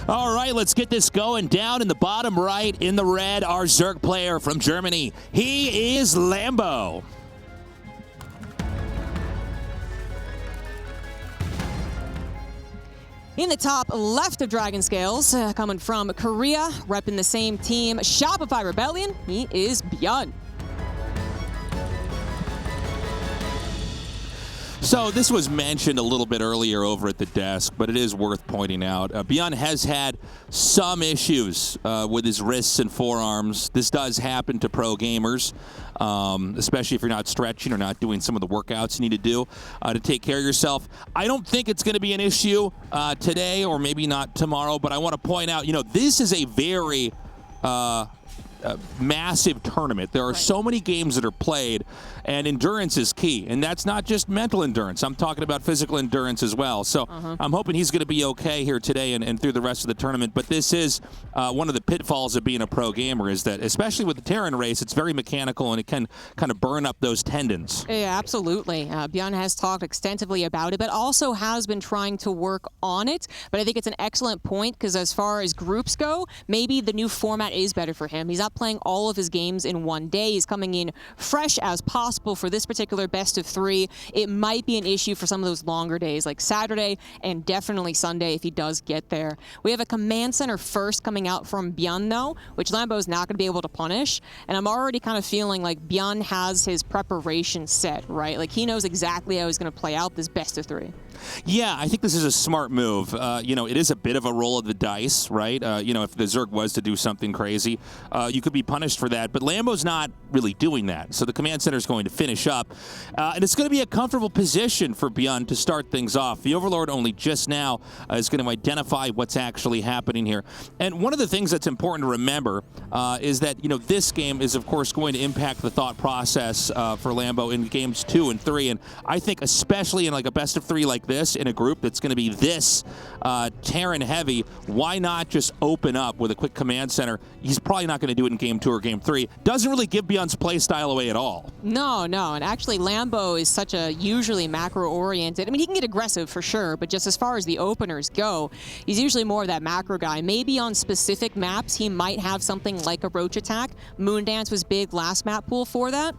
All right, let's get this going. Down in the bottom right, in the red, our Zerg player from Germany. He is Lambo. In the top left of Dragon Scales, coming from Korea, repping the same team, Shopify Rebellion, he is ByuN. So this was mentioned a little bit earlier over at the desk, but it is worth pointing out. ByuN has had some issues with his wrists and forearms. This does happen to pro gamers, especially if you're not stretching or not doing some of the workouts you need to do to take care of yourself. I don't think it's going to be an issue today or maybe not tomorrow, but I want to point out, this is a very massive tournament. There are so many games that are played, and endurance is key. And that's not just mental endurance. I'm talking about physical endurance as well. So I'm hoping he's going to be okay here today and through the rest of the tournament. But this is one of the pitfalls of being a pro gamer, is that, especially with the Terran race, it's very mechanical and it can kind of burn up those tendons. Yeah, absolutely. ByuN has talked extensively about it, but also has been trying to work on it. But I think it's an excellent point, because as far as groups go, maybe the new format is better for him. He's not playing all of his games in one day. He's coming in fresh as possible for this particular best of 3. It might be an issue for some of those longer days, like Saturday and definitely Sunday if he does get there. We have a command center first coming out from ByuN, though, which Lambo's not going to be able to punish. And I'm already kind of feeling like ByuN has his preparation set, right? Like, he knows exactly how he's going to play out this best of 3. Yeah, I think this is a smart move. It is a bit of a roll of the dice, right? If the Zerg was to do something crazy, you could be punished for that. But Lambo's not really doing that. So the command center is going to finish up. And it's going to be a comfortable position for ByuN to start things off. The Overlord only just now is going to identify what's actually happening here. And one of the things that's important to remember is that, this game is, of course, going to impact the thought process for Lambo in games 2 and 3. And I think especially in like a best of 3 like this, in a group that's going to be this Terran heavy, why not just open up with a quick command center? He's probably not going to do it in game 2 or game 3. Doesn't really give ByuN's play style away at all. No, and actually Lambo is such a usually macro-oriented. I mean, he can get aggressive for sure, but just as far as the openers go, he's usually more of that macro guy. Maybe on specific maps, he might have something like a roach attack. Moondance was big last map pool for that,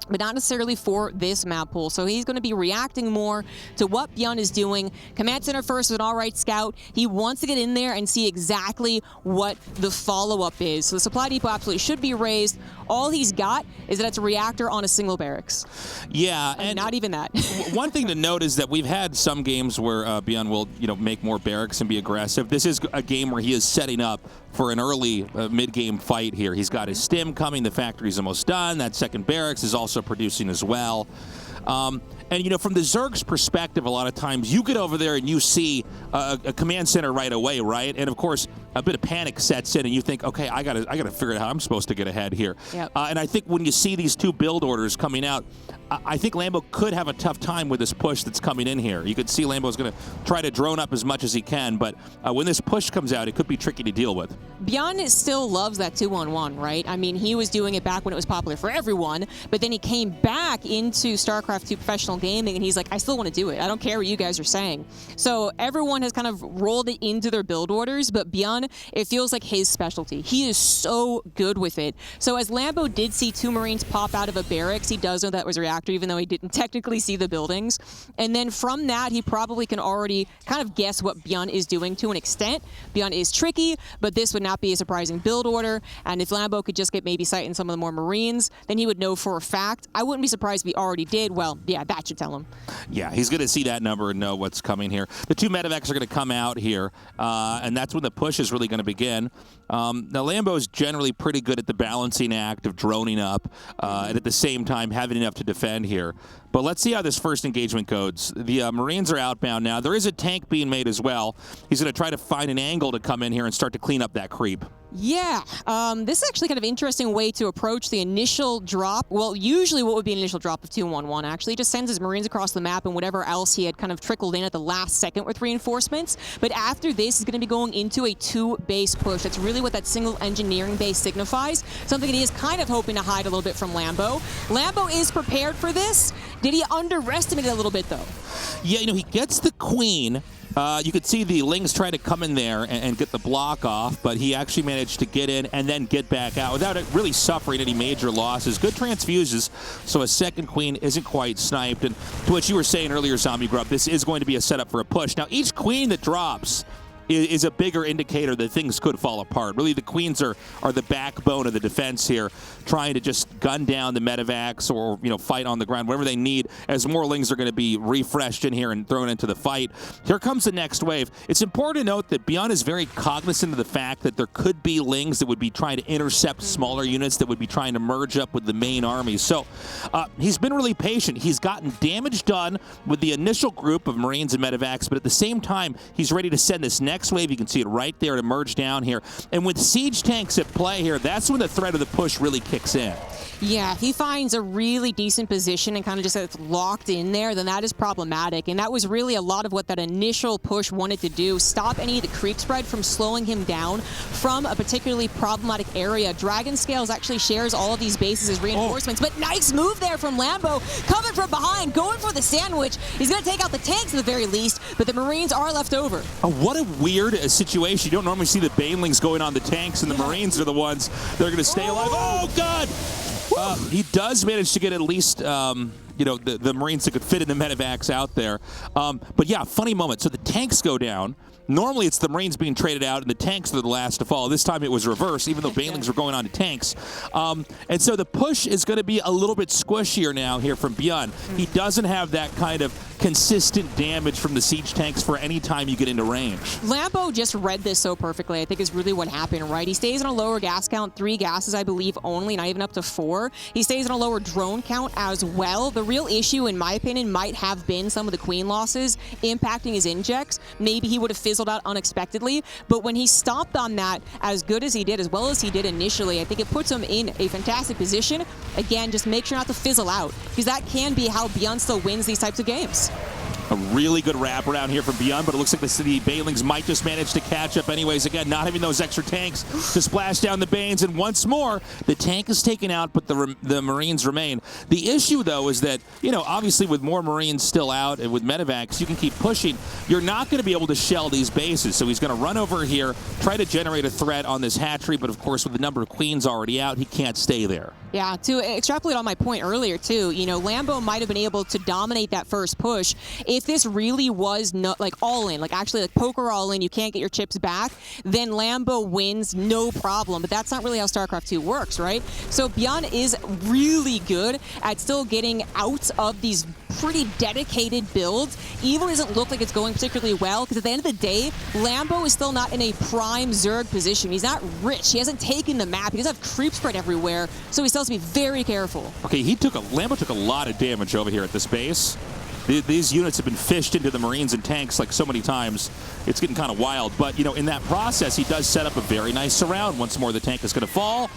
but not necessarily for this map pool. So he's going to be reacting more to what ByuN is doing. Command center first with an all-right scout. He wants to get in there and see exactly what the follow-up is. So the supply depot absolutely should be raised. All he's got is that it's a reactor on a single barracks. Yeah, and not even that. One thing to note is that we've had some games where ByuN will, make more barracks and be aggressive. This is a game where he is setting up for an early mid-game fight here. He's got his stim coming. The factory's almost done. That second barracks is also producing as well. And, from the Zerg's perspective, a lot of times you get over there and you see a command center right away, right? And, of course, a bit of panic sets in and you think, okay, I gotta figure out how I'm supposed to get ahead here. Yep. And I think when you see these 2 build orders coming out, I think Lambo could have a tough time with this push that's coming in here. You could see Lambo's going to try to drone up as much as he can, but when this push comes out, it could be tricky to deal with. ByuN still loves that 2-on-1, right? I mean, he was doing it back when it was popular for everyone, but then he came back into StarCraft 2 professional gaming, and he's like, I still want to do it. I don't care what you guys are saying. So everyone has kind of rolled it into their build orders, but ByuN, it feels like his specialty. He is so good with it. So as Lambo did see 2 Marines pop out of a barracks, he does know that was a reactor, even though he didn't technically see the buildings. And then from that, he probably can already kind of guess what ByuN is doing to an extent. ByuN is tricky, but this would not be a surprising build order. And if Lambo could just get maybe sight in some of the more Marines, then he would know for a fact. I wouldn't be surprised if he already did. Well, yeah, that should tell him. Yeah, he's going to see that number and know what's coming here. The 2 medevacs are going to come out here, and that's when the push is really going to begin. Now, Lambo's generally pretty good at the balancing act of droning up and at the same time having enough to defend here. But let's see how this first engagement goes. The Marines are outbound now. There is a tank being made as well. He's going to try to find an angle to come in here and start to clean up that creep. Yeah, this is actually kind of an interesting way to approach the initial drop. Well, usually what would be an initial drop of 2-1-1, actually. He just sends his Marines across the map and whatever else he had kind of trickled in at the last second with reinforcements. But after this, he's going to be going into a 2-base push. That's really what that single engineering base signifies. Something that he is kind of hoping to hide a little bit from Lambo. Lambo is prepared for this. Did he underestimate it a little bit, though? Yeah, he gets the queen You could see the Lings try to come in there and get the block off, but he actually managed to get in and then get back out without it really suffering any major losses. Good transfuses, so a second queen isn't quite sniped. And to what you were saying earlier, Zombie Grub, this is going to be a setup for a push. Now, each queen that drops is a bigger indicator that things could fall apart. Really, the queens are the backbone of the defense here, trying to just gun down the medevacs or, you know, fight on the ground, whatever they need, as more Lings are going to be refreshed in here and thrown into the fight. Here comes the next wave. It's important to note that ByuN is very cognizant of the fact that there could be Lings that would be trying to intercept smaller units that would be trying to merge up with the main army. So he's been really patient. He's gotten damage done with the initial group of Marines and medevacs, but at the same time, he's ready to send this next wave. You can see it right there to merge down here. And with siege tanks at play here, that's when the threat of the push really kicks in. Yeah, if he finds a really decent position and kind of just gets locked in there, then that is problematic. And that was really a lot of what that initial push wanted to do, stop any of the creep spread from slowing him down from a particularly problematic area. Dragon Scales actually shares all of these bases as reinforcements, but nice move there from Lambo, coming from behind, going for the sandwich. He's going to take out the tanks at the very least, but the Marines are left over. What a weird situation. You don't normally see the Banelings going on the tanks, and the Marines are the ones that are going to stay alive. Oh, God! He does manage to get at least, you know, the Marines that could fit in the medevacs out there. But yeah, funny moment. So the tanks go down. Normally it's the Marines being traded out and the tanks are the last to fall. This time it was reverse, even though Banelings were going on to tanks. And so the push is going to be a little bit squishier now here from ByuN. He doesn't have that kind of consistent damage from the siege tanks for any time you get into range. Lambo just read this so perfectly, I think is really what happened, right? He stays on a lower gas count, 3 gases, I believe, only, not even up to 4. He stays on a lower drone count as well. The real issue, in my opinion, might have been some of the queen losses impacting his injects. Maybe he would have fizzled out unexpectedly, but when he stopped on that as good as he did, as well as he did initially, I think it puts him in a fantastic position. Again, just make sure not to fizzle out, because that can be how ByuN still wins these types of games. A really good wraparound here from ByuN, but it looks like the city Banelings might just manage to catch up anyways. Again, not having those extra tanks to splash down the Banes, and once more, the tank is taken out, but the Marines remain. The issue, though, is that, you know, obviously with more Marines still out and with medevacs, you can keep pushing. You're not going to be able to shell these bases, so he's going to run over here, try to generate a threat on this hatchery, but of course, with the number of queens already out, he can't stay there. Yeah, to extrapolate on my point earlier, too, you know, Lambo might have been able to dominate that first push if this really was like all in, like actually like poker all in, you can't get your chips back, then Lambo wins no problem. But that's not really how StarCraft 2 works, right? So ByuN is really good at still getting out of these pretty dedicated builds, even when it doesn't look like it's going particularly well, because at the end of the day, Lambo is still not in a prime Zerg position. He's not rich. He hasn't taken the map. He doesn't have creep spread everywhere, so he still has to be very careful. Okay, Lambo took a lot of damage over here at this base. These units have been fished into the Marines and tanks like so many times. It's getting kind of wild. But, you know, in that process, he does set up a very nice surround. Once more, the tank is going to fall.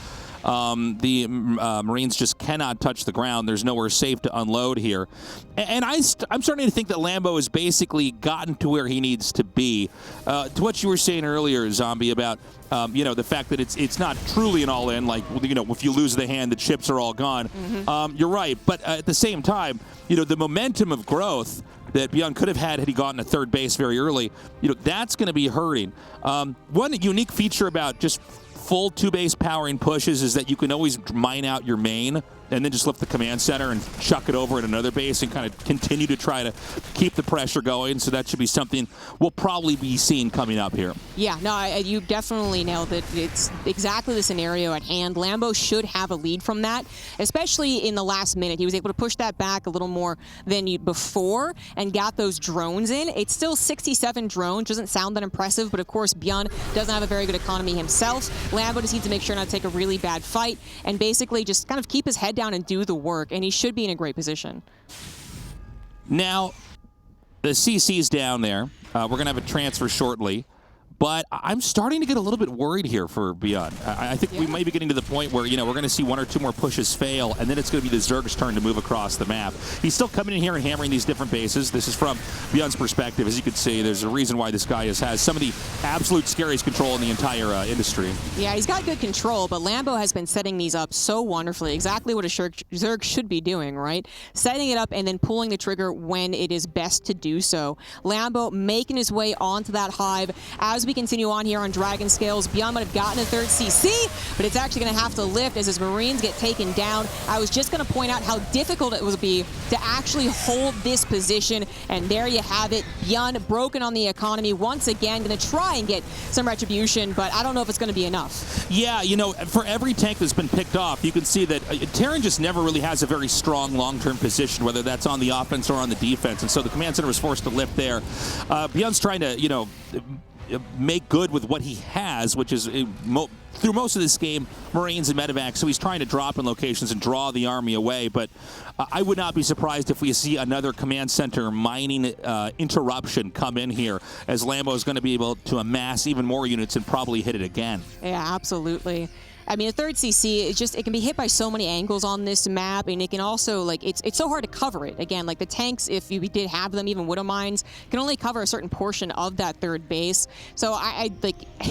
The Marines just cannot touch the ground. There's nowhere safe to unload here. And I'm starting to think that Lambo has basically gotten to where he needs to be. To what you were saying earlier, Zombie, about you know, the fact that it's not truly an all-in, like, you know, if you lose the hand, the chips are all gone. You're right. But at the same time, you know, the momentum of growth that ByuN could have had he gotten a third base very early, you know, that's going to be hurting. One unique feature about just full 2-base powering pushes is that you can always mine out your main and then just lift the command center and chuck it over at another base and kind of continue to try to keep the pressure going. So that should be something we'll probably be seeing coming up here. Yeah, no, you definitely nailed it. It's exactly the scenario at hand. Lambo should have a lead from that, especially in the last minute. He was able to push that back a little more than before and got those drones in. It's still 67 drones. Doesn't sound that impressive, but of course, ByuN doesn't have a very good economy himself. Lambo just needs to make sure not to take a really bad fight and basically just kind of keep his head down and do the work, and he should be in a great position. Now, the CC's down there. We're going to have a transfer shortly, But I'm starting to get a little bit worried here for ByuN. I think we might be getting to the point where, we're going to see one or two more pushes fail, and then it's going to be the Zerg's turn to move across the map. He's still coming in here and hammering these different bases. This is from ByuN's perspective. As you can see, there's a reason why this guy has some of the absolute scariest control in the entire industry. Yeah, he's got good control, but Lambo has been setting these up so wonderfully. Exactly what a Zerg should be doing, right? Setting it up and then pulling the trigger when it is best to do so. Lambo making his way onto that hive. As we continue on here on Dragon Scales, ByuN might have gotten a third CC, but it's actually going to have to lift as his Marines get taken down. I was just going to point out how difficult it would be to actually hold this position, and there you have it. ByuN broken on the economy once again, going to try and get some retribution, but I don't know if it's going to be enough. Yeah, for every tank that's been picked off, you can see that Terran just never really has a very strong long-term position, whether that's on the offense or on the defense, and so the command center was forced to lift there. ByuN's trying to, make good with what he has, which is through most of this game, Marines and medevacs, so he's trying to drop in locations and draw the army away, but I would not be surprised if we see another command center mining interruption come in here, as Lambo is going to be able to amass even more units and probably hit it again. Yeah, absolutely. I mean, a third CC, it can be hit by so many angles on this map, and it can also, it's so hard to cover it. Again, the tanks, if you did have them, even Widow Mines, can only cover a certain portion of that third base. So I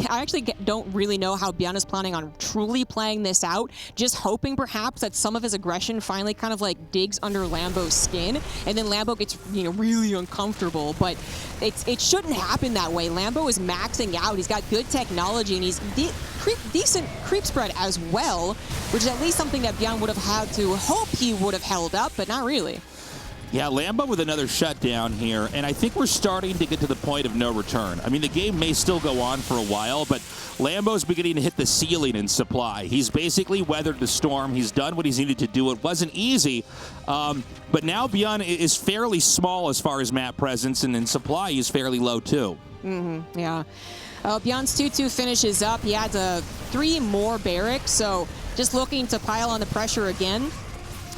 actually don't really know how ByuN is planning on truly playing this out, just hoping perhaps that some of his aggression finally kind of digs under Lambo's skin, and then Lambo gets, really uncomfortable. But it shouldn't happen that way. Lambo is maxing out. He's got good technology, and he's decent creep spread as well, which is at least something that ByuN would have had to hope he would have held up, but not really. Yeah, Lambo with another shutdown here, and I think we're starting to get to the point of no return. I mean, the game may still go on for a while, but Lambo's beginning to hit the ceiling in supply. He's basically weathered the storm. He's done what he's needed to do. It wasn't easy, but now ByuN is fairly small as far as map presence, and in supply, he's fairly low too. Yeah. ByuN's 2-2 finishes up. He adds 3 more barracks, so just looking to pile on the pressure again.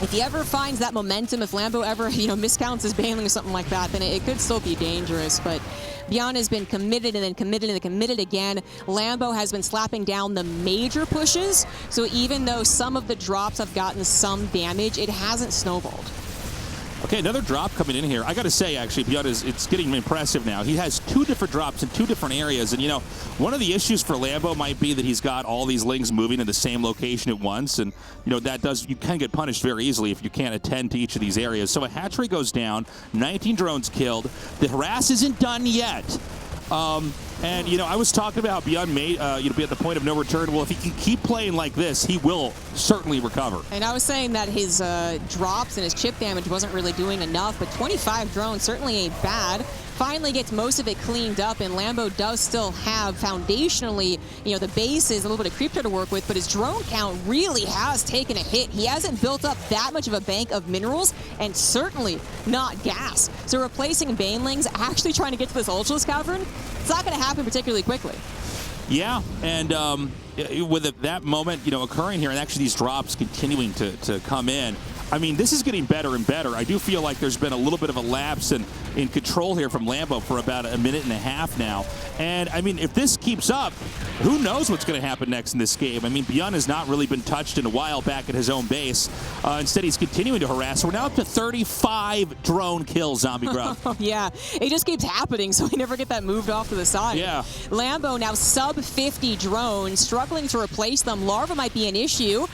If he ever finds that momentum, if Lambo ever, miscounts his baneling or something like that, then it could still be dangerous. But ByuN has been committed and then committed and then committed again. Lambo has been slapping down the major pushes, so even though some of the drops have gotten some damage, it hasn't snowballed. Okay, another drop coming in here. I got to say, actually, ByuN it's getting impressive now. He has 2 different drops in 2 different areas, and one of the issues for Lambo might be that he's got all these lings moving in the same location at once, and you can get punished very easily if you can't attend to each of these areas. So a hatchery goes down, 19 drones killed. The harass isn't done yet. And, I was talking about ByuN may, be at the point of no return. Well, if he can keep playing like this, he will certainly recover. And I was saying that his drops and his chip damage wasn't really doing enough, but 25 drones certainly ain't bad. Finally gets most of it cleaned up, and Lambo does still have foundationally, the bases, a little bit of creep to work with, but his drone count really has taken a hit. He hasn't built up that much of a bank of minerals, and certainly not gas. So replacing banelings, actually trying to get to this Ultralisk Cavern, it's not going to happen particularly quickly. Yeah, and with that moment, occurring here, and actually these drops continuing to come in, I mean, this is getting better and better. I do feel like there's been a little bit of a lapse in control here from Lambo for about a minute and a half now. And, I mean, if this keeps up, who knows what's going to happen next in this game? I mean, ByuN has not really been touched in a while back at his own base. Instead, he's continuing to harass. We're now up to 35 drone kills, Zombie Grub. Yeah, it just keeps happening, so we never get that moved off to the side. Yeah. Lambo now sub 50 drones, struggling to replace them. Larva might be an issue.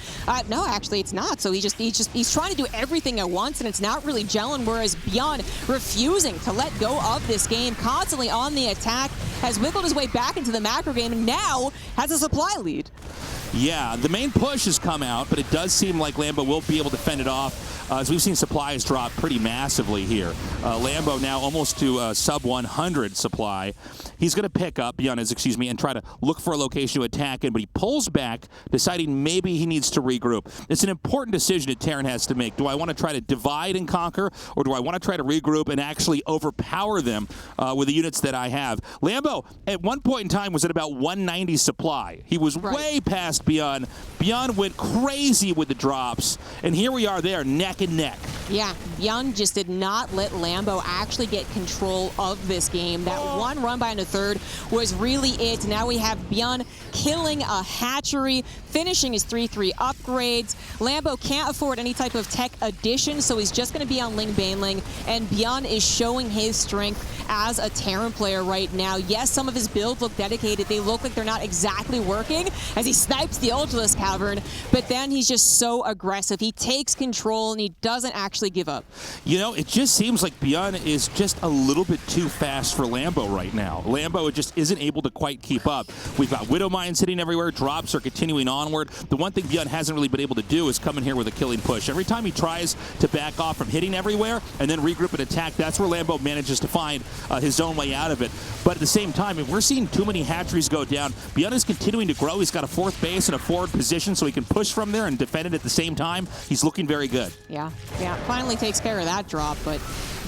No, actually, it's not. So he's trying to do everything at once, and it's not really gelling, whereas ByuN refusing to let go of this game, constantly on the attack, has wiggled his way back into the macro game, and now has a supply lead. Yeah, the main push has come out, but it does seem like Lambo will be able to fend it off, as we've seen supplies drop pretty massively here. Lambo now almost to sub 100 supply. He's going to pick up, ByuN is, and try to look for a location to attack in, but he pulls back, deciding maybe he needs to regroup. It's an important decision that Terran has to make. Do I want to try to divide and conquer, or do I want to try to regroup and actually overpower them with the units that I have? Lambo, at one point in time, was at about 190 supply. He was way past against ByuN. ByuN went crazy with the drops, and here we are there, neck and neck. Yeah, ByuN just did not let Lambo actually get control of this game. That one run by in the third was really it. Now we have ByuN killing a hatchery, finishing his 3-3 upgrades. Lambo can't afford any type of tech addition, so he's just going to be on Ling Baneling, and ByuN is showing his strength as a Terran player right now. Yes, some of his builds look dedicated. They look like they're not exactly working as he snipes the Ultralisk Cavern, but then he's just so aggressive. He takes control, and he doesn't actually give up. You know, it just seems like ByuN is just a little bit too fast for Lambo right now. Lambo just isn't able to quite keep up. We've got Widow Mines hitting everywhere. Drops are continuing onward. The one thing ByuN hasn't really been able to do is come in here with a killing push. Every time he tries to back off from hitting everywhere and then regroup and attack, that's where Lambo manages to find his own way out of it. But at the same time, if we're seeing too many hatcheries go down, ByuN is continuing to grow. He's got a fourth base and a forward position, so he can push from there and defend it at the same time. He's looking very good. Yeah, finally takes care of that drop, but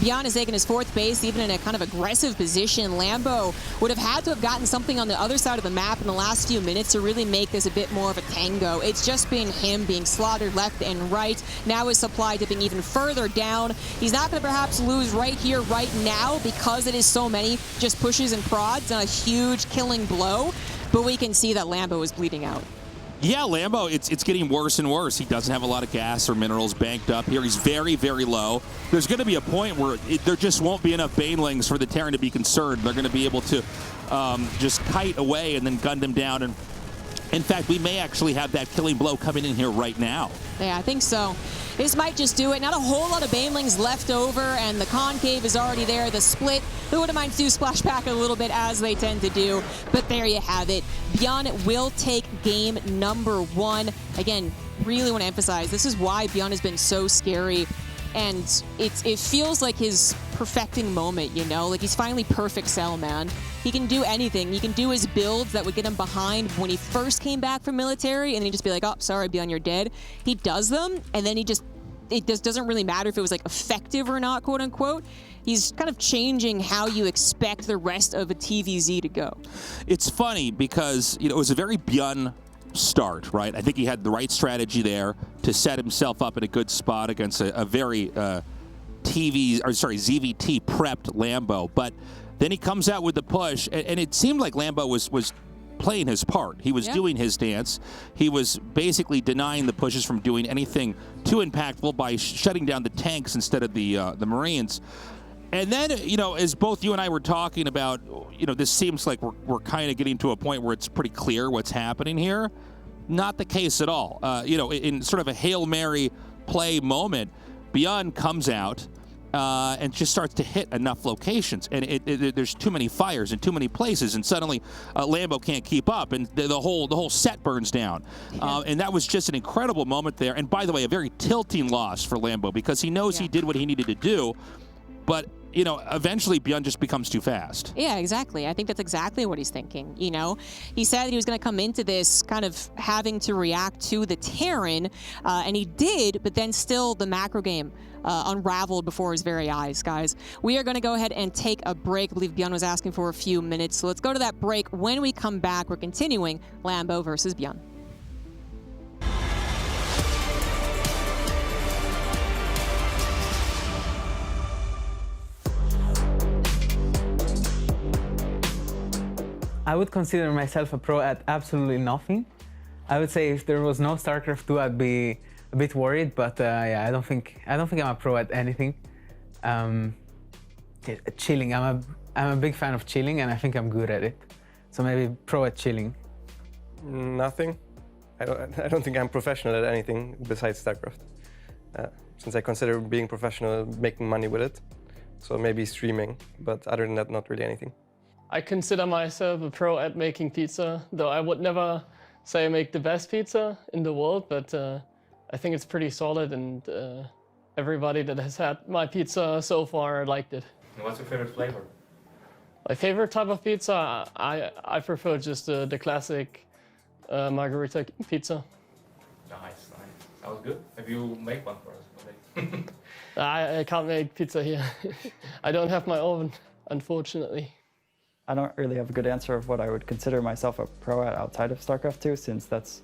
ByuN is taking his fourth base, even in a kind of aggressive position. Lambo would have had to have gotten something on the other side of the map in the last few minutes to really make this a bit more of a tango. It's just been him being slaughtered left and right. Now his supply dipping even further down. He's not going to perhaps lose right here, right now, because it is so many just pushes and prods and a huge killing blow, but we can see that Lambo is bleeding out. Yeah, Lambo, it's getting worse and worse. He doesn't have a lot of gas or minerals banked up here. He's very, very low. There's going to be a point where there just won't be enough Banelings for the Terran to be concerned. They're going to be able to just kite away and then gun them down. And in fact, we may actually have that killing blow coming in here right now. Yeah, I think so. This might just do it. Not a whole lot of Banelings left over, and the concave is already there. The split, the Widow Mines do splash back a little bit, as they tend to do, but there you have it. ByuN will take game number 1. Again, really want to emphasize, this is why ByuN has been so scary, and it feels like his perfecting moment, you know? Like, he's finally perfect Cell, man. He can do anything. He can do his builds that would get him behind when he first came back from military, and then he'd just be like, oh, sorry, ByuN, you're dead. He does them, and then it just doesn't really matter if it was like effective or not, quote unquote. He's kind of changing how you expect the rest of a TVZ to go. It's funny because, you know, it was a very ByuN start, right? I think he had the right strategy there to set himself up in a good spot against a very ZVT prepped Lambo. But then he comes out with the push, and it seemed like Lambo was playing his part. He was doing his dance. He was basically denying the pushes from doing anything too impactful by shutting down the tanks instead of the Marines. And then, you know, as both you and I were talking about, you know, this seems like we're kind of getting to a point where it's pretty clear what's happening here. Not the case at all. You know, in sort of a Hail Mary play moment, ByuN comes out and just starts to hit enough locations, and there's too many fires in too many places, and suddenly Lambo can't keep up, and the whole set burns down. And that was just an incredible moment there. And by the way, a very tilting loss for Lambo, because he knows he did what he needed to do, but you know, eventually ByuN just becomes too fast. Yeah, exactly. I think that's exactly what he's thinking. You know, he said that he was going to come into this kind of having to react to the Terran, and he did, but then still the macro game unraveled before his very eyes, guys. We are going to go ahead and take a break. I believe ByuN was asking for a few minutes, so let's go to that break. When we come back, we're continuing Lambo versus ByuN. I would consider myself a pro at absolutely nothing. I would say if there was no StarCraft 2, I'd be a bit worried, but yeah, I don't think I'm a pro at anything. Chilling, I'm a big fan of chilling, and I think I'm good at it. So maybe pro at chilling. Nothing. I don't think I'm professional at anything besides StarCraft. Since I consider being professional making money with it, so maybe streaming, but other than that, not really anything. I consider myself a pro at making pizza, though I would never say I make the best pizza in the world, but I think it's pretty solid, and everybody that has had my pizza so far liked it. And what's your favorite flavor? My favorite type of pizza, I prefer just the classic margarita pizza. Nice. Sounds good. Maybe you make one for us. I can't make pizza here. I don't have my oven, unfortunately. I don't really have a good answer of what I would consider myself a pro at outside of StarCraft 2, since that's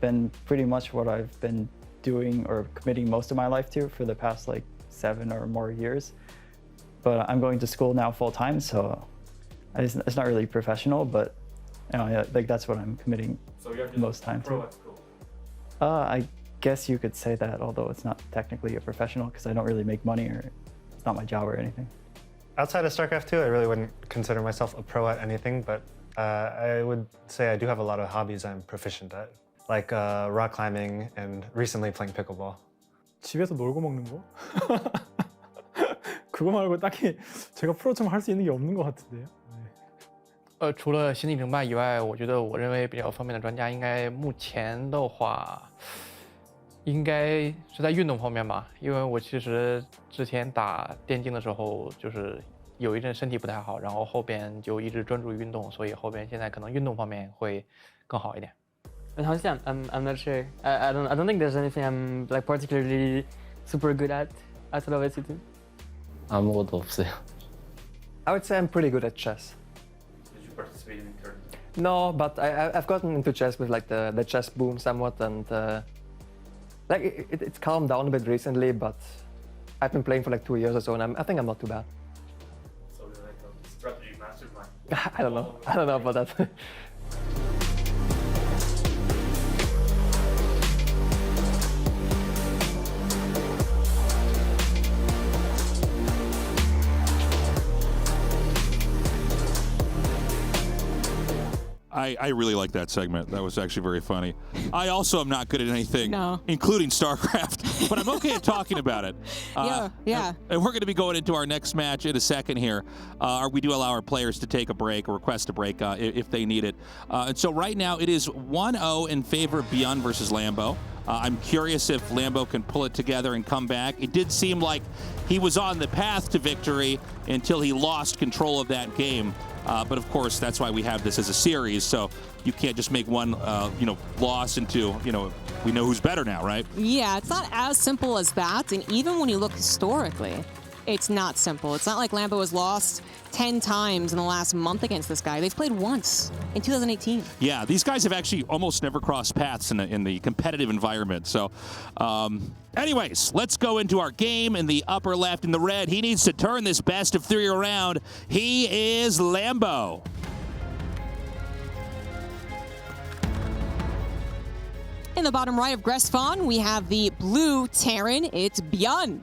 been pretty much what I've been doing or committing most of my life to for the past like 7 or more years. But I'm going to school now full time, so it's not really professional, but like that's what I'm committing most time to. At school. I guess you could say that, although it's not technically a professional because I don't really make money or it's not my job or anything. Outside of StarCraft 2, I really wouldn't consider myself a pro at anything, but I would say I do have a lot of hobbies I'm proficient at, like rock climbing and recently playing pickleball. 집에서 놀고 먹는 거? 그거 말고 딱히 제가 프로처럼 할 수 있는 게 없는 것 같은데요. 除了星际争霸以外，我觉得我认为比较方面的专家，应该目前的话，应该是在运动方面吧。因为我其实之前打电竞的时候，就是有一阵身体不太好，然后后边就一直专注于运动，所以后边现在可能运动方面会更好一点。 And honestly, I'm not sure. I don't think there's anything I'm like particularly super good at outside of SC2. 아무것도 없어요. I would say I'm pretty good at chess. Did you participate in tournaments? No, but I've gotten into chess with like the chess boom somewhat, and like it's calmed down a bit recently. But I've been playing for like 2 years or so, and I think I'm not too bad. So you're like a strategy mastermind. I don't know. I don't know about that. I really like that segment. That was actually very funny. I also am not good at anything, including StarCraft, but I'm okay at talking about it. Yeah. And we're going to be going into our next match in a second here. We do allow our players to take a break or request a break if they need it. And so right now it is 1-0 in favor of ByuN versus Lambo. I'm curious if Lambo can pull it together and come back. It did seem like he was on the path to victory until he lost control of that game. But of course, that's why we have this as a series. So you can't just make one, loss into, we know who's better now, right? Yeah, it's not as simple as that. And even when you look historically, it's not simple. It's not like Lambo has lost 10 times in the last month against this guy. They've played once in 2018. Yeah, these guys have actually almost never crossed paths in the competitive environment. So, anyways, let's go into our game in the upper left in the red. He needs to turn this best of 3 around. He is Lambo. In the bottom right of Gressfon, we have the blue Terran. It's ByuN.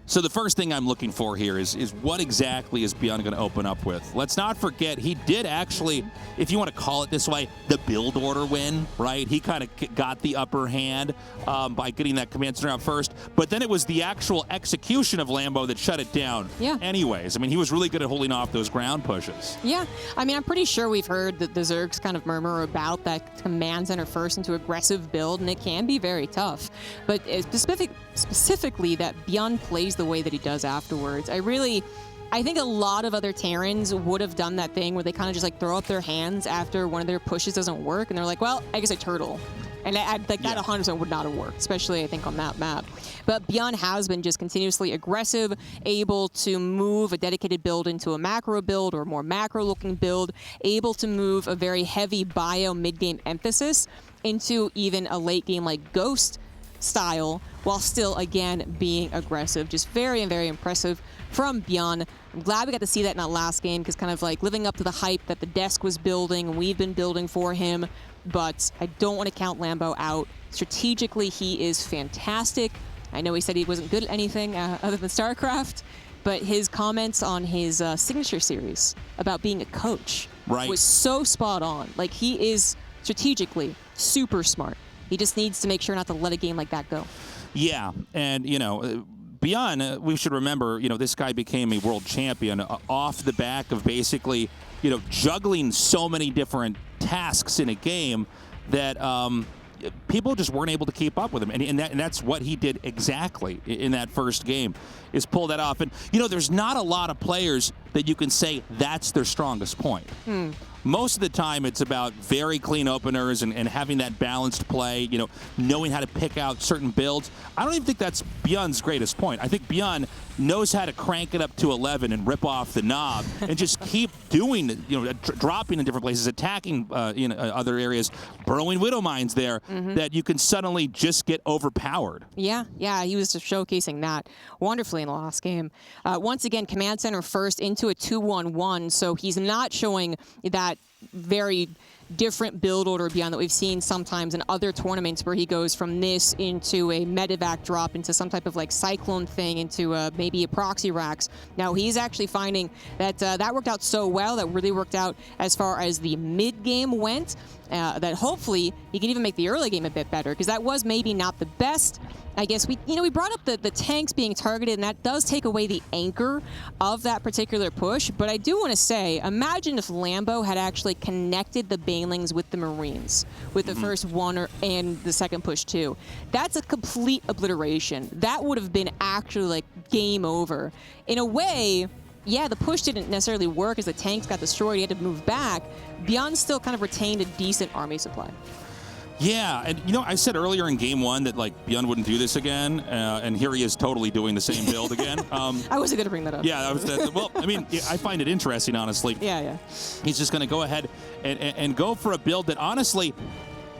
So the first thing I'm looking for here is what exactly is ByuN going to open up with? Let's not forget, he did actually, if you want to call it this way, the build order win, right? He kind of got the upper hand by getting that command center out first, but then it was the actual execution of Lambo that shut it down. Yeah. Anyways, I mean, he was really good at holding off those ground pushes. Yeah, I mean, I'm pretty sure we've heard the Zergs kind of murmur about that command center first into aggressive build, and it can be very tough. But specifically that ByuN plays the way that he does afterwards. I think a lot of other Terrans would have done that thing where they kind of just like throw up their hands after one of their pushes doesn't work, and they're like, well, I guess I turtle. And that 100% would not have worked, especially I think on that map. But ByuN has been just continuously aggressive, able to move a dedicated build into a macro build or more macro-looking build, able to move a very heavy bio mid-game emphasis into even a late-game like Ghost style, while still, again, being aggressive. Just very, very impressive from ByuN. I'm glad we got to see that in that last game, because kind of like living up to the hype that the desk was building and we've been building for him. But I don't want to count Lambo out. Strategically, he is fantastic. I know he said he wasn't good at anything other than StarCraft, but his comments on his signature series about being a coach was so spot on. Like, he is strategically super smart. He just needs to make sure not to let a game like that go. Yeah, and, ByuN, we should remember, this guy became a world champion off the back of basically, juggling so many different tasks in a game that people just weren't able to keep up with him. And that's what he did exactly in that first game, is pull that off. And, there's not a lot of players that you can say that's their strongest point. Most of the time, it's about very clean openers and having that balanced play, knowing how to pick out certain builds. I don't even think that's ByuN's greatest point. I think ByuN knows how to crank it up to 11 and rip off the knob and just keep doing it, dropping in different places, attacking other areas, burrowing Widow Mines there, that you can suddenly just get overpowered. Yeah, he was just showcasing that wonderfully in the last game. Once again, Command Center first into a 2-1-1, so he's not showing that very different build order ByuN that we've seen sometimes in other tournaments where he goes from this into a medevac drop into some type of like cyclone thing into maybe a proxy racks. Now he's actually finding that that worked out so well, that really worked out as far as the mid game went, that hopefully he can even make the early game a bit better, because that was maybe not the best. I guess we brought up the tanks being targeted, and that does take away the anchor of that particular push. But I do want to say, imagine if Lambo had actually connected the Banelings with the Marines, with the first one and the second push too. That's a complete obliteration. That would have been actually like game over. In a way, yeah, the push didn't necessarily work as the tanks got destroyed. He had to move back. ByuN still kind of retained a decent army supply. Yeah, and I said earlier in game one that like ByuN wouldn't do this again, and here he is totally doing the same build again. I wasn't going to bring that up. Yeah, well, I mean, I find it interesting, honestly. Yeah. He's just going to go ahead and go for a build that, honestly,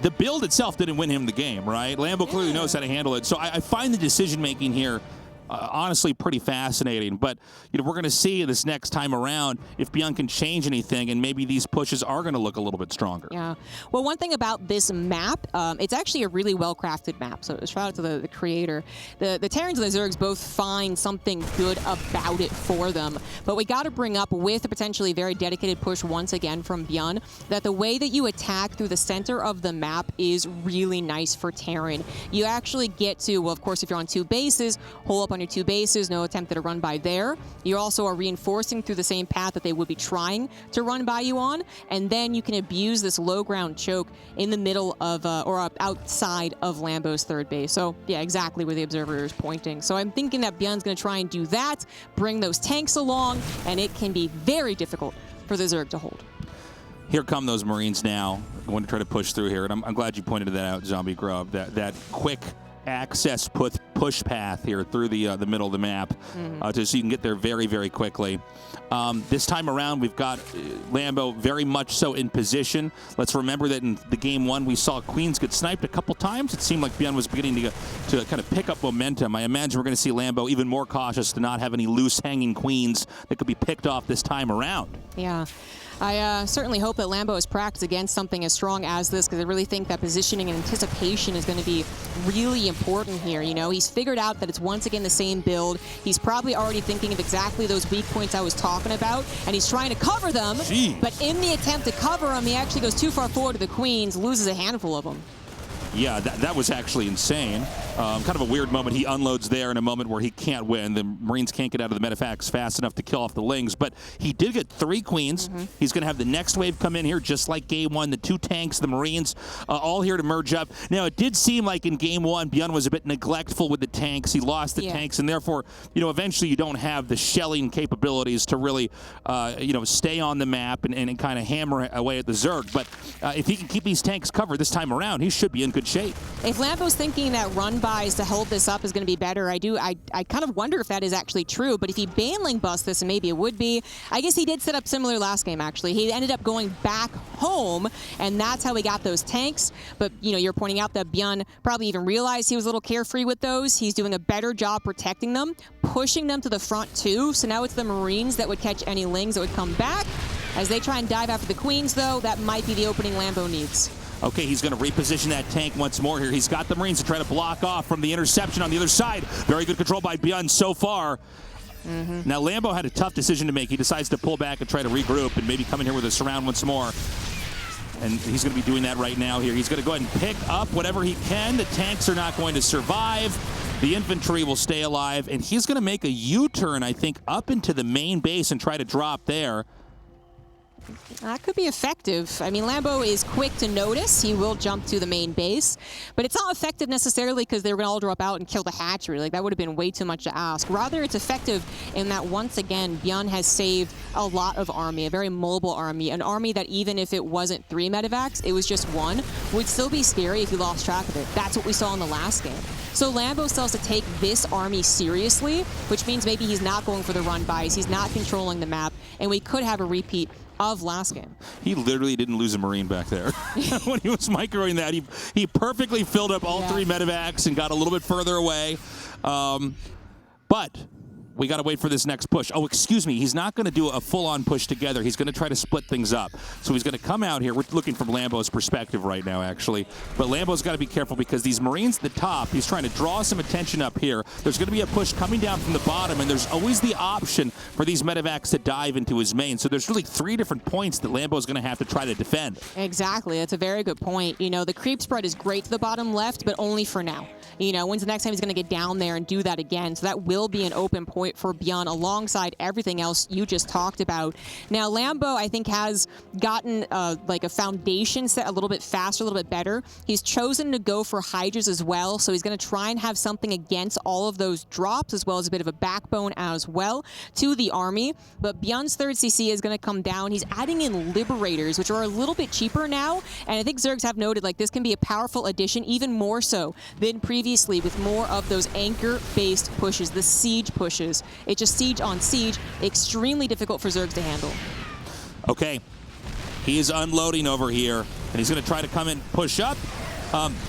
the build itself didn't win him the game, right? Lambo clearly knows how to handle it. So I find the decision-making here honestly pretty fascinating. But we're going to see this next time around if ByuN can change anything, and maybe these pushes are going to look a little bit stronger. Yeah. Well, one thing about this map, it's actually a really well-crafted map. So shout out to the creator. The Terrans and the Zergs both find something good about it for them. But we got to bring up, with a potentially very dedicated push once again from ByuN, that the way that you attack through the center of the map is really nice for Terran. You actually get to, well, of course, if you're on two bases, hole up on your two bases, no attempt at a run by there. You also are reinforcing through the same path that they would be trying to run by you on, and then you can abuse this low ground choke in the middle of, or outside of Lambo's third base. So yeah, exactly where the observer is pointing. So I'm thinking that ByuN's going to try and do that, bring those tanks along, and it can be very difficult for the Zerg to hold. Here come those Marines now. I want to try to push through here, and I'm glad you pointed that out, Zombie Grub. That quick access push path here through the middle of the map, so you can get there very, very quickly. This time around, we've got Lambo very much so in position. Let's remember that in the game one, we saw Queens get sniped a couple times. It seemed like ByuN was beginning to kind of pick up momentum. I imagine we're going to see Lambo even more cautious to not have any loose hanging Queens that could be picked off this time around. Yeah. I certainly hope that Lambo has practiced against something as strong as this, because I really think that positioning and anticipation is going to be really important here. He's figured out that it's once again the same build. He's probably already thinking of exactly those weak points I was talking about, and he's trying to cover them. Jeez. But in the attempt to cover them, he actually goes too far forward to the Queens, loses a handful of them. Yeah, that was actually insane. Kind of a weird moment. He unloads there in a moment where he can't win. The Marines can't get out of the medevacs fast enough to kill off the Lings, but he did get 3 Queens. He's going to have the next wave come in here, just like game one. The 2 tanks, the Marines, all here to merge up. Now, it did seem like in game one, ByuN was a bit neglectful with the tanks. He lost the tanks, and therefore, eventually you don't have the shelling capabilities to really, stay on the map and kind of hammer away at the Zerg. But if he can keep these tanks covered this time around, he should be in good shape. If Lambo's thinking that run buys to hold this up is going to be better, I kind of wonder if that is actually true. But if he Baneling busts this, and maybe it would be, I guess he did set up similar last game, actually. He ended up going back home, and that's how he got those tanks. But, you're pointing out that ByuN probably even realized he was a little carefree with those. He's doing a better job protecting them, pushing them to the front, too. So now it's the Marines that would catch any Lings that would come back. As they try and dive after the Queens, though, that might be the opening Lambo needs. Okay, he's going to reposition that tank once more here. He's got the Marines to try to block off from the interception on the other side. Very good control by ByuN so far. Now, Lambo had a tough decision to make. He decides to pull back and try to regroup and maybe come in here with a surround once more. And he's going to be doing that right now here. He's going to go ahead and pick up whatever he can. The tanks are not going to survive. The infantry will stay alive. And he's going to make a U-turn, I think, up into the main base and try to drop there. That could be effective. I mean, Lambo is quick to notice. He will jump to the main base, but it's not effective necessarily because they're going to all drop out and kill the hatchery. Like, that would have been way too much to ask. Rather, it's effective in that, once again, ByuN has saved a lot of army, a very mobile army, an army that even if it wasn't 3 medevacs, it was just 1, would still be scary if you lost track of it. That's what we saw in the last game. So Lambo still has to take this army seriously, which means maybe he's not going for the run buys, he's not controlling the map, and we could have a repeat of last game. He literally didn't lose a Marine back there. When he was microing that, he perfectly filled up all 3 medevacs and got a little bit further away. But we got to wait for this next push. Oh, excuse me. He's not going to do a full-on push together. He's going to try to split things up. So he's going to come out here. We're looking from Lambo's perspective right now, actually. But Lambo's got to be careful because these Marines at the top, he's trying to draw some attention up here. There's going to be a push coming down from the bottom, and there's always the option for these medevacs to dive into his main. So there's really 3 different points that Lambo's going to have to try to defend. Exactly. That's a very good point. You know, the creep spread is great to the bottom left, but only for now. You know, when's the next time he's going to get down there and do that again? So that will be an open point for ByuN alongside everything else you just talked about. Now, Lambo, I think, has gotten like a foundation set a little bit faster, a little bit better. He's chosen to go for Hydras as well, so he's going to try and have something against all of those drops, as well as a bit of a backbone as well to the army. But ByuN's 3rd CC is going to come down. He's adding in Liberators, which are a little bit cheaper now, and I think Zergs have noted, like, this can be a powerful addition, even more so than previously, with more of those anchor-based pushes, the siege pushes. It's just siege on siege, extremely difficult for Zergs to handle. Okay, he is unloading over here, and he's going to try to come and push up.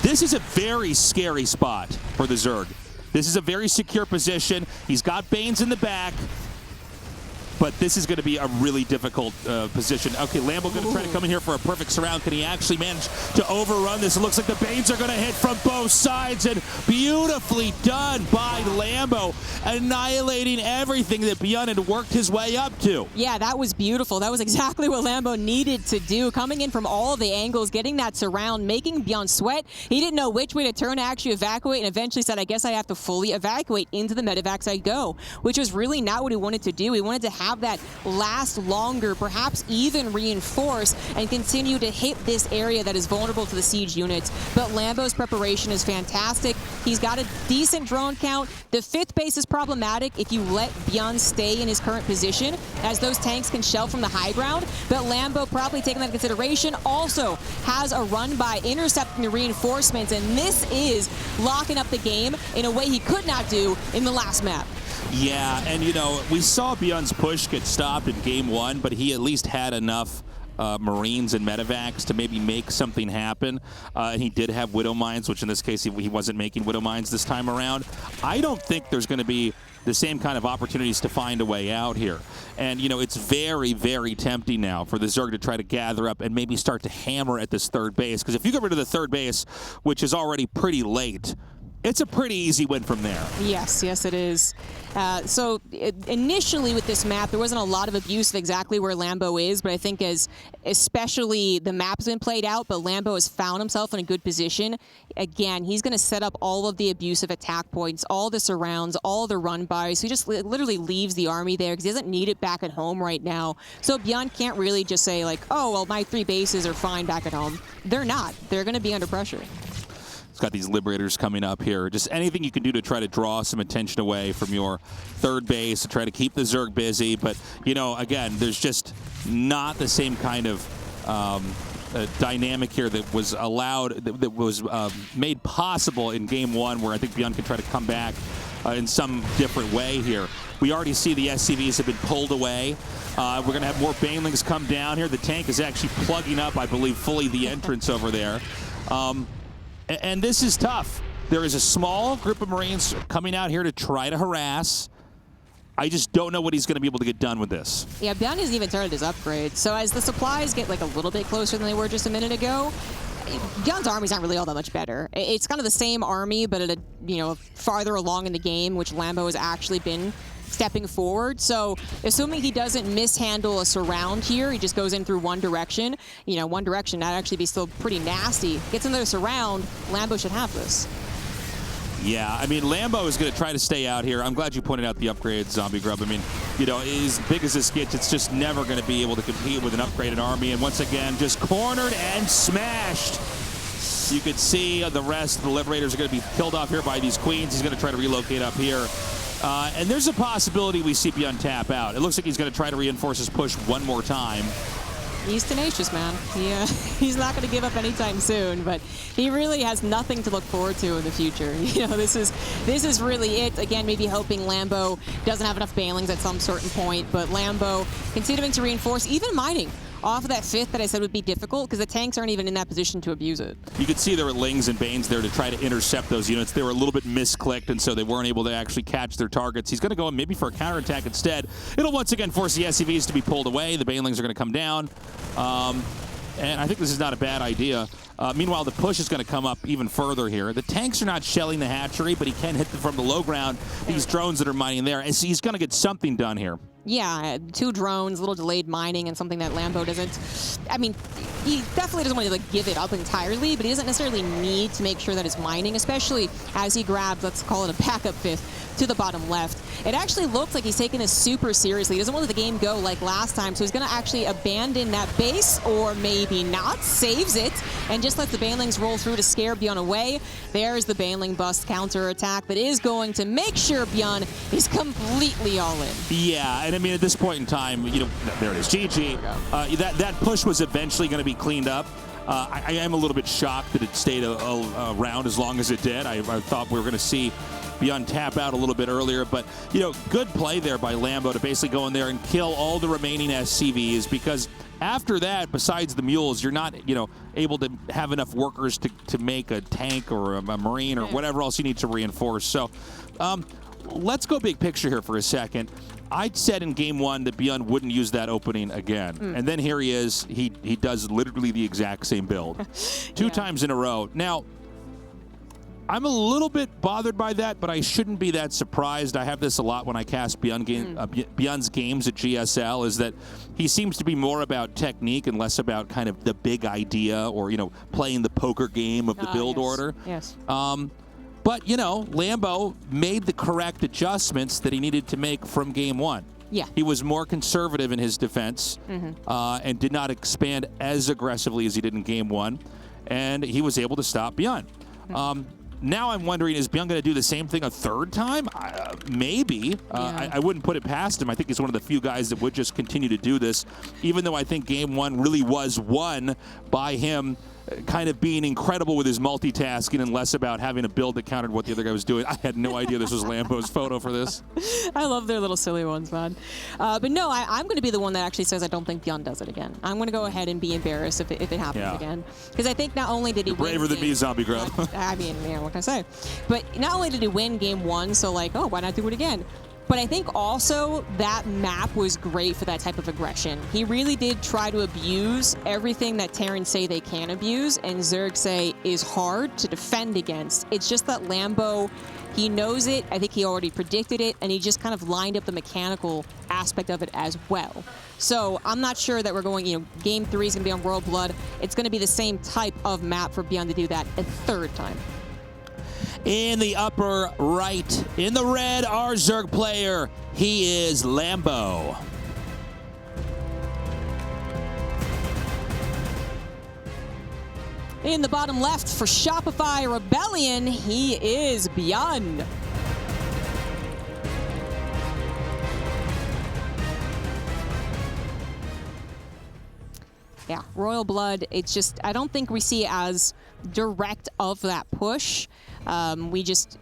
This is a very scary spot for the Zerg. This is a very secure position. He's got Banes in the back, but this is going to be a really difficult position. Okay, Lambo going to try to come in here for a perfect surround. Can he actually manage to overrun this? It looks like the Banes are going to hit from both sides, and beautifully done by Lambo, annihilating everything that ByuN had worked his way up to. Yeah, that was beautiful. That was exactly what Lambo needed to do, coming in from all the angles, getting that surround, making ByuN sweat. He didn't know which way to turn to actually evacuate, and eventually said, I guess I have to fully evacuate into the medevacs I go, which was really not what he wanted to do. He wanted to have that last longer, perhaps even reinforce, and continue to hit this area that is vulnerable to the siege units. But Lambo's preparation is fantastic. He's got a decent drone count. The 5th base is problematic if you let ByuN stay in his current position, as those tanks can shell from the high ground. But Lambo, probably taking that into consideration, also has a run by intercepting the reinforcements, and this is locking up the game in a way he could not do in the last map. Yeah, and you know, we saw ByuN's push get stopped in game 1, but he at least had enough Marines and medevacs to maybe make something happen. And he did have Widow Mines, which in this case he wasn't making Widow Mines this time around. I don't think there's going to be the same kind of opportunities to find a way out here. And, you know, it's very, very tempting now for the Zerg to try to gather up and maybe start to hammer at this 3rd base. Because if you get rid of the 3rd base, which is already pretty late, it's a pretty easy win from there. Yes, yes it is. So initially with this map, there wasn't a lot of abuse of exactly where Lambo is, but I think especially the map's been played out, but Lambo has found himself in a good position. Again, he's going to set up all of the abusive attack points, all the surrounds, all the run bys. So he just literally leaves the army there because he doesn't need it back at home right now. So ByuN can't really just say like, oh, well, my 3 bases are fine back at home. They're not. They're going to be under pressure. Got these Liberators coming up here. Just anything you can do to try to draw some attention away from your 3rd base, to try to keep the Zerg busy. But, you know, again, there's just not the same kind of dynamic here that was allowed, that was made possible in game 1, where I think ByuN can try to come back in some different way here. We already see the SCVs have been pulled away. We're going to have more Banelings come down here. The tank is actually plugging up, I believe, fully the entrance over there. And this is tough. There is a small group of Marines coming out here to try to harass. I just don't know what he's going to be able to get done with this. Yeah, ByuN hasn't even started his upgrade. So as the supplies get like a little bit closer than they were just a minute ago, ByuN's army's not really all that much better. It's kind of the same army, but at a farther along in the game, which Lambo has actually been stepping forward. So assuming he doesn't mishandle a surround here, he just goes in through one direction. One direction, that'd actually be still pretty nasty. Gets another surround, Lambo should have this. Yeah, I mean, Lambo is going to try to stay out here. I'm glad you pointed out the upgrade, Zombie Grub. I mean, you know, as big as this gets, it's just never going to be able to compete with an upgraded army. And once again, just cornered and smashed. You could see the rest of the Liberators are going to be killed off here by these Queens. He's going to try to relocate up here. And there's a possibility we see ByuN tap out. It looks like he's going to try to reinforce his push one more time. He's tenacious, man. He's not going to give up anytime soon, but he really has nothing to look forward to in the future. You know, this is really it. Again, maybe hoping Lambo doesn't have enough Banelings at some certain point, but Lambo continuing to reinforce, even mining off of that 5th that I said would be difficult because the tanks aren't even in that position to abuse it. You could see there were Lings and Banes there to try to intercept those units. They were a little bit misclicked, and so they weren't able to actually catch their targets. He's going to go in maybe for a counterattack instead. It'll once again force the SCVs to be pulled away. The Banelings are going to come down. And I think this is not a bad idea. Meanwhile, the push is going to come up even further here. The tanks are not shelling the hatchery, but he can hit them from the low ground. These drones that are mining there. And so he's going to get something done here. Yeah, 2 drones, a little delayed mining, and something that Lambo doesn't. I mean, he definitely doesn't want to like give it up entirely, but he doesn't necessarily need to make sure that it's mining, especially as he grabs, let's call it a backup 5th, to the bottom left. It actually looks like he's taking this super seriously. He doesn't want to let the game go like last time, so he's going to actually abandon that base, or maybe not, saves it, and just lets the Banelings roll through to scare ByuN away. There's the Baneling bust counter attack that is going to make sure ByuN is completely all in. Yeah, and I mean, at this point in time, you know, there it is, GG. That push was eventually going to be cleaned up. I am a little bit shocked that it stayed around as long as it did. I thought we were going to see ByuN tap out a little bit earlier, but, you know, good play there by Lambo to basically go in there and kill all the remaining SCVs, because after that, besides the mules, you're not, you know, able to have enough workers to make a tank or a marine or whatever else you need to reinforce. So let's go big picture here for a second. I said in game 1 that ByuN wouldn't use that opening again. And then here he is. He does literally the exact same build. 2 times in a row. Now, I'm a little bit bothered by that, but I shouldn't be that surprised. I have this a lot when I cast ByuN's games at GSL, is that he seems to be more about technique and less about kind of the big idea or, you know, playing the poker game of the build order. Yes. But, you know, Lambo made the correct adjustments that he needed to make from game 1. Yeah. He was more conservative in his defense and did not expand as aggressively as he did in game 1. And he was able to stop ByuN. Now I'm wondering, is ByuN going to do the same thing a 3rd time? Maybe. I wouldn't put it past him. I think he's one of the few guys that would just continue to do this, even though I think game 1 really was won by him kind of being incredible with his multitasking and less about having a build that countered what the other guy was doing. I had no idea this was Lambo's photo for this. I love their little silly ones, man. But no, I'm going to be the one that actually says I don't think ByuN does it again. I'm going to go ahead and be embarrassed if it happens again. Because I think not only did he You're braver than me, Zombie Grub. I mean, yeah, what can I say? But not only did he win game 1, so like, oh, why not do it again? But I think also that map was great for that type of aggression. He really did try to abuse everything that Terrans say they can abuse, and Zerg say is hard to defend against. It's just that Lambo, he knows it. I think he already predicted it, and he just kind of lined up the mechanical aspect of it as well. So I'm not sure that we're going, you know, game 3 is going to be on Royal Blood. It's going to be the same type of map for ByuN to do that a 3rd time. In the upper right, in the red, our Zerg player, he is Lambo. In the bottom left for Shopify Rebellion, he is ByuN. Yeah, Royal Blood, it's just, I don't think we see as direct of that push. We just,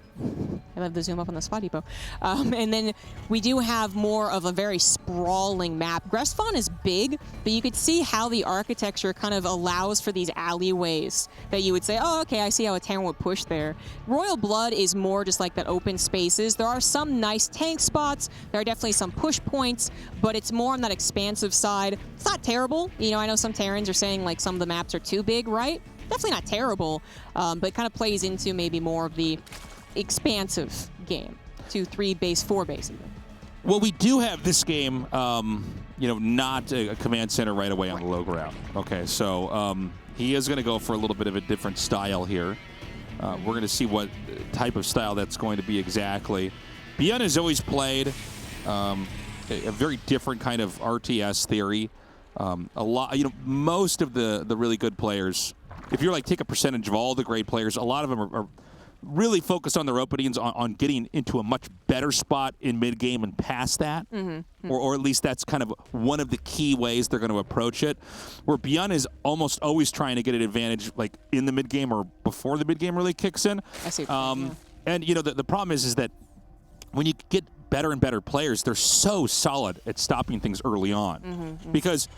I love the zoom up on the spot depot. And then we do have more of a very sprawling map. Grestfon is big, but you could see how the architecture kind of allows for these alleyways that you would say, oh, okay, I see how a Terran would push there. Royal Blood is more just like that open spaces. There are some nice tank spots. There are definitely some push points, but it's more on that expansive side. It's not terrible. You know, I know some Terrans are saying like some of the maps are too big, right? Definitely not terrible, but it kind of plays into maybe more of the expansive game. 2, 3 base, 4 base even. Well, we do have this game, you know, not a command center right away on the low ground. Okay, so he is going to go for a little bit of a different style here. We're going to see what type of style that's going to be exactly. ByuN has always played a very different kind of RTS theory. A lot, most of the really good players, if you're like take a percentage of all the great players, a lot of them are really focused on their openings on getting into a much better spot in mid game and past that, or at least that's kind of one of the key ways they're going to approach it. Where ByuN is almost always trying to get an advantage, like in the mid game or before the mid game really kicks in. I see. And the problem is that when you get better and better players, they're so solid at stopping things early on, because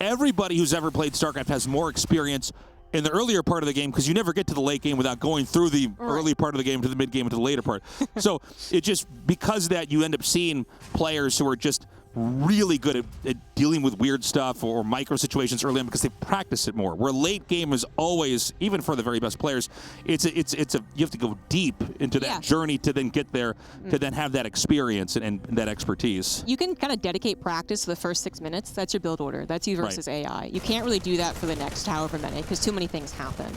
everybody who's ever played StarCraft has more experience in the earlier part of the game, because you never get to the late game without going through the early part of the game to the mid game to the later part. So it just, because of that, you end up seeing players who are just really good at dealing with weird stuff or micro situations early on because they practice it more. Where late game is always, even for the very best players, you have to go deep into that journey to then get there, to then have that experience and that expertise. You can kind of dedicate practice to the first 6 minutes. That's your build order. That's you versus AI. You can't really do that for the next however many because too many things happen.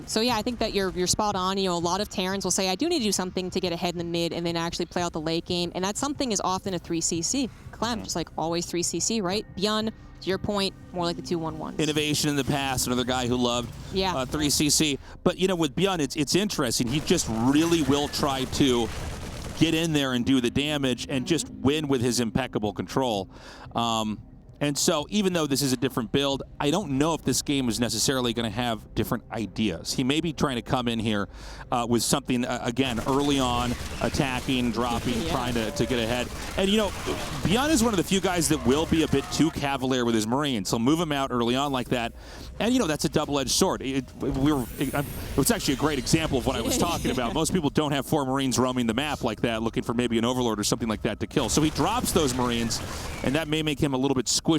So yeah, I think that you're spot on. A lot of Terrans will say, I do need to do something to get ahead in the mid and then actually play out the late game. And that something is often a 3CC. Clem, just like always 3CC, right? ByuN, to your point, more like the 2-1-1s. Innovation in the past, another guy who loved 3CC. But, with ByuN, it's interesting. He just really will try to get in there and do the damage and just win with his impeccable control. And so even though this is a different build, I don't know if this game is necessarily going to have different ideas. He may be trying to come in here with something, again, early on, attacking, dropping, trying to get ahead. And, ByuN is one of the few guys that will be a bit too cavalier with his Marines. He'll move him out early on like that. And, that's a double-edged sword. It's actually a great example of what I was talking about. Most people don't have 4 Marines roaming the map like that, looking for maybe an Overlord or something like that to kill. So he drops those Marines, and that may make him a little bit squishier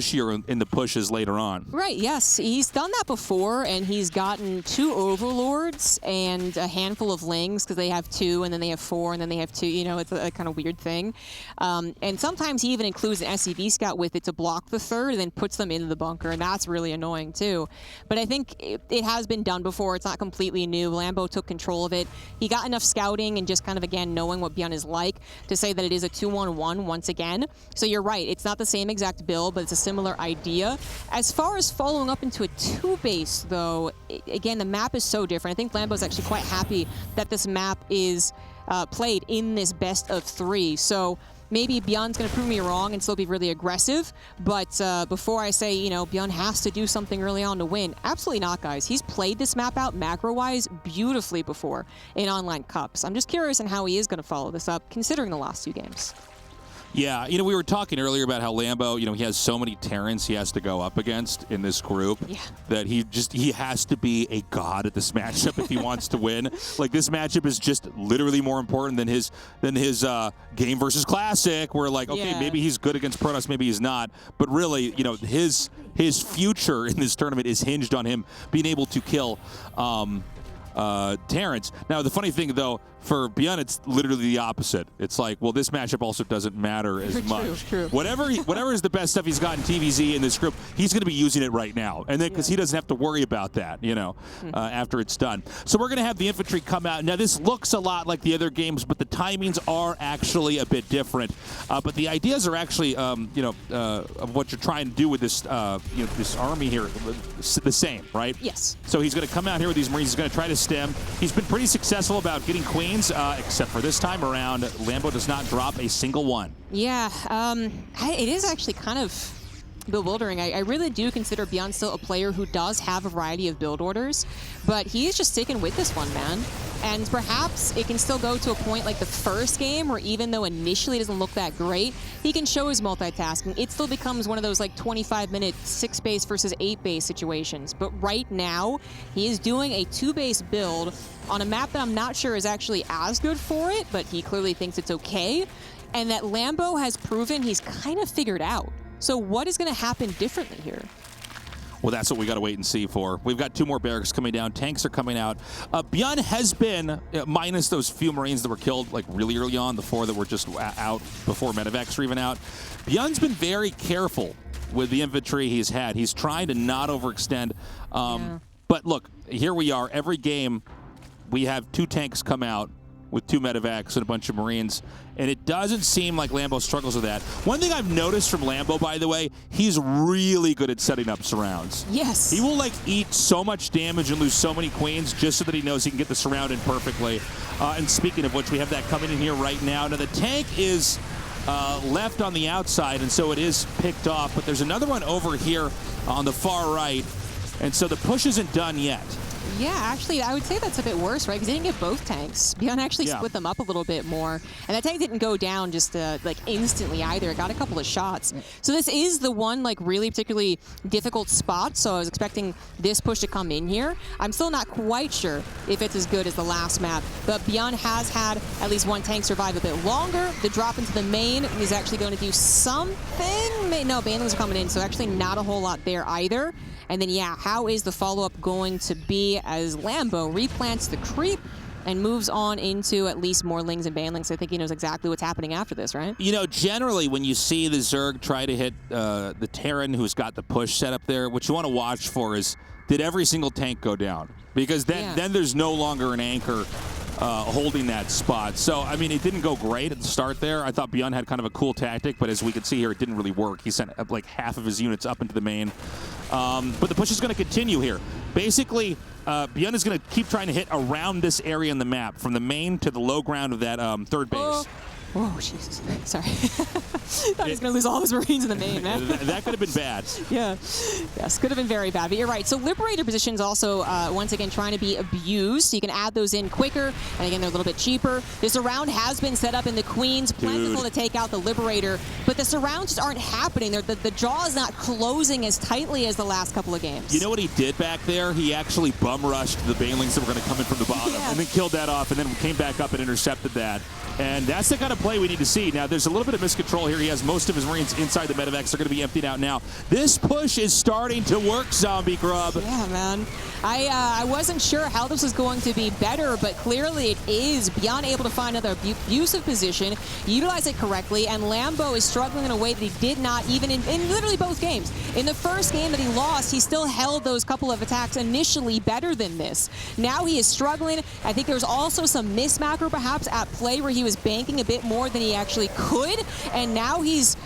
in the pushes later on. Right, yes. He's done that before, and he's gotten 2 Overlords and a handful of Lings, because they have 2, and then they have 4, and then they have 2. It's a kind of weird thing. And sometimes he even includes an SCV scout with it to block the 3rd, and then puts them into the bunker, and that's really annoying, too. But I think it has been done before. It's not completely new. Lambo took control of it. He got enough scouting and just kind of, again, knowing what ByuN is like to say that it is a 2-1-1 once again. So you're right. It's not the same exact build, but it's a similar idea. As far as following up into a 2-base, though, again, the map is so different. I think Lambo's actually quite happy that this map is played in this best of 3. So maybe ByuN's going to prove me wrong and still be really aggressive, but before I say, ByuN has to do something early on to win, absolutely not, guys. He's played this map out macro-wise beautifully before in online cups. I'm just curious on how he is going to follow this up, considering the last 2 games. Yeah, we were talking earlier about how Lambo, he has so many Terrans he has to go up against in this group that he has to be a god at this matchup if he wants to win. Like, this matchup is just literally more important than his game versus Classic, where maybe he's good against Protoss, maybe he's not, but really, his future in this tournament is hinged on him being able to kill Terrans. Now, the funny thing, though, for ByuN, it's literally the opposite. It's like, well, this matchup also doesn't matter as much. True. Whatever is the best stuff he's got in TVZ in this group, he's going to be using it right now. And then because he doesn't have to worry about that, after it's done. So we're going to have the infantry come out. Now, this looks a lot like the other games, but the timings are actually a bit different. But the ideas are actually, of what you're trying to do with this, this army here, the same, right? Yes. So he's going to come out here with these Marines. He's going to try to stem. He's been pretty successful about getting queens, except for this time around, Lambo does not drop a single one. Yeah, it is actually kind of bewildering. I really do consider ByuN still a player who does have a variety of build orders, but he's just sticking with this one, man. And perhaps it can still go to a point like the first game where even though initially it doesn't look that great, he can show his multitasking. It still becomes one of those 25-minute 6-base versus 8-base situations. But right now, he is doing a 2-base build on a map that I'm not sure is actually as good for it, but he clearly thinks it's okay. And that Lambo has proven he's kind of figured out. So what is going to happen differently here? Well, that's what we got to wait and see for. We've got 2 more barracks coming down. Tanks are coming out. ByuN has been, minus those few Marines that were killed really early on, the 4 that were just out before Medivacs were even out. ByuN's been very careful with the infantry he's had. He's trying to not overextend. But look, here we are. Every game, we have 2 tanks come out with 2 medevacs and a bunch of Marines, and it doesn't seem like Lambo struggles with that. One thing I've noticed from Lambo, by the way, he's really good at setting up surrounds. Yes. He will like eat so much damage and lose so many queens just so that he knows he can get the surround in perfectly. And speaking of which, we have that coming in here right now. Now the tank is left on the outside, and so it is picked off, but there's another one over here on the far right, and so the push isn't done yet. Yeah, actually, I would say that's a bit worse, right? Because they didn't get both tanks. ByuN actually split them up a little bit more. And that tank didn't go down just like instantly either. It got a couple of shots. So this is the one like really particularly difficult spot. So I was expecting this push to come in here. I'm still not quite sure if it's as good as the last map. But ByuN has had at least one tank survive a bit longer. The drop into the main is actually going to do something. No, banelings are coming in, so actually not a whole lot there either. And then, yeah, how is the follow-up going to be as Lambo replants the creep and moves on into at least more lings and banlings? I think he knows exactly what's happening after this, right? You know, generally when you see the Zerg try to hit the Terran who's got the push set up there, what you want to watch for is, did every single tank go down? Because then there's no longer an anchor holding that spot. So, I mean, it didn't go great at the start there. I thought ByuN had kind of a cool tactic, but as we can see here, it didn't really work. He sent like half of his units up into the main. But the push is going to continue here. Basically, ByuN is going to keep trying to hit around this area in the map, from the main to the low ground of that third base. Oh, Jesus. Sorry. Thought he was going to lose all of his Marines in the main, man. That could have been bad. Yeah. Yes, could have been very bad. But you're right. So Liberator positions also, once again, trying to be abused. So you can add those in quicker. And again, they're a little bit cheaper. The surround has been set up in the Queens. Plentiful to take out the Liberator. But the surrounds just aren't happening. The jaw is not closing as tightly as the last couple of games. You know what he did back there? He actually bum rushed the banelings that were going to come in from the bottom. And then killed that off and then came back up and intercepted that. And that's the kind of play we need to see. Now, there's a little bit of miscontrol here. He has most of his Marines inside the medevacs. They're going to be emptied out now. This push is starting to work, Zombie Grub. Yeah, man. I wasn't sure how this was going to be better, but clearly it is. ByuN able to find another abusive position, utilize it correctly, and Lambo is struggling in a way that he did not even in literally both games. In the first game that he lost, he still held those couple of attacks initially better than this. Now he is struggling. I think there's also some mismacro perhaps at play where he was banking a bit more than he actually could, and now he's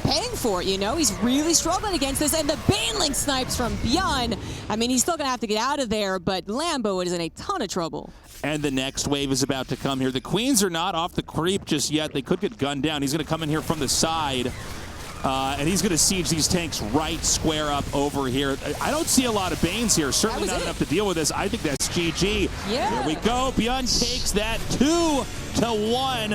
paying for it, you know? He's really struggling against this, and the Baneling snipes from ByuN. I mean, he's still going to have to get out of there, but Lambo is in a ton of trouble. And the next wave is about to come here. The Queens are not off the creep just yet. They could get gunned down. He's going to come in here from the side, and he's going to siege these tanks right square up over here. I don't see a lot of Banes here. Certainly not enough to deal with this. I think that's GG. Yeah. Here we go. ByuN takes that 2-1.